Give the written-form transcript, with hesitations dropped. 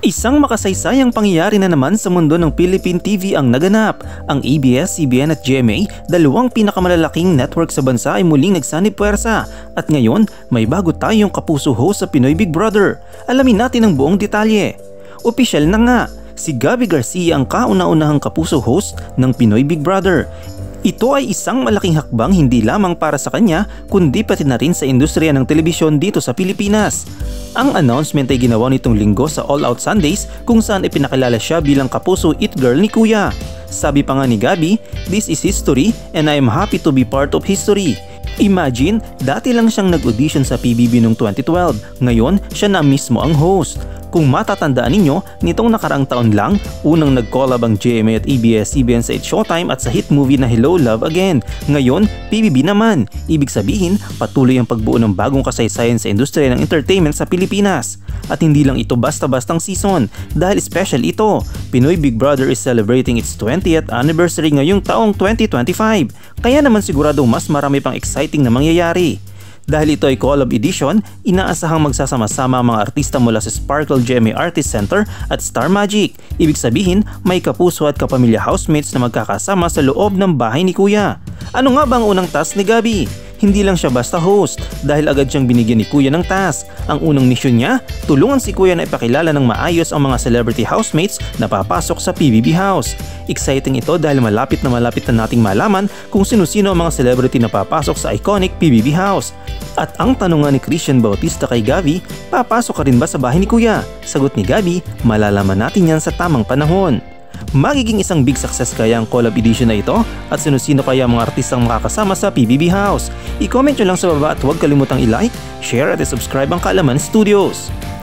Isang makasaysayang pangyayari na naman sa mundo ng Philippine TV ang naganap. Ang ABS-CBN at GMA, dalawang pinakamalalaking network sa bansa ay muling nagsanib puwersa. At ngayon, may bago tayong kapuso host sa Pinoy Big Brother. Alamin natin ang buong detalye. Opisyal na nga, si Gabby Garcia ang kauna-unahang kapuso host ng Pinoy Big Brother. Ito ay isang malaking hakbang hindi lamang para sa kanya kundi pati na rin sa industriya ng telebisyon dito sa Pilipinas. Ang announcement ay ginawa nitong linggo sa All Out Sundays kung saan ipinakilala siya bilang kapuso it girl ni Kuya. Sabi pa nga ni Gabby, "This is history and I am happy to be part of history." Imagine, dati lang siyang nag-audition sa PBB noong 2012, ngayon siya na mismo ang host. Kung matatandaan ninyo, nitong nakaraang taon lang, unang nag-collab ang GMA at ABS-CBN sa It's Showtime at sa hit movie na Hello Love Again. Ngayon, PBB naman. Ibig sabihin, patuloy ang pagbuo ng bagong kasaysayan sa industriya ng entertainment sa Pilipinas. At hindi lang ito basta-bastang season, dahil special ito. Pinoy Big Brother is celebrating its 20th anniversary ngayong taong 2025. Kaya naman siguradong mas marami pang exciting na mangyayari. Dahil ito ay collab edition, inaasahang magsasama-sama ang mga artista mula sa Sparkle GMA Artist Center at Star Magic. Ibig sabihin, may kapuso at kapamilya housemates na magkakasama sa loob ng bahay ni Kuya. Ano nga ba ang unang task ni Gabby? Hindi lang siya basta host dahil agad siyang binigyan ni Kuya ng task. Ang unang misyon niya, tulungan si Kuya na ipakilala ng maayos ang mga celebrity housemates na papasok sa PBB House. Exciting ito dahil malapit na nating malaman kung sino-sino ang mga celebrity na papasok sa iconic PBB House. At ang tanong nga ni Christian Bautista kay Gabby, papasok ka rin ba sa bahay ni Kuya? Sagot ni Gabby, malalaman natin yan sa tamang panahon. Magiging isang big success kaya ang collab edition na ito? At sino-sino kaya ang mga artistang makakasama sa PBB House? I-comment nyo lang sa baba at huwag kalimutang i-like, share at subscribe ang Kaalaman Studios.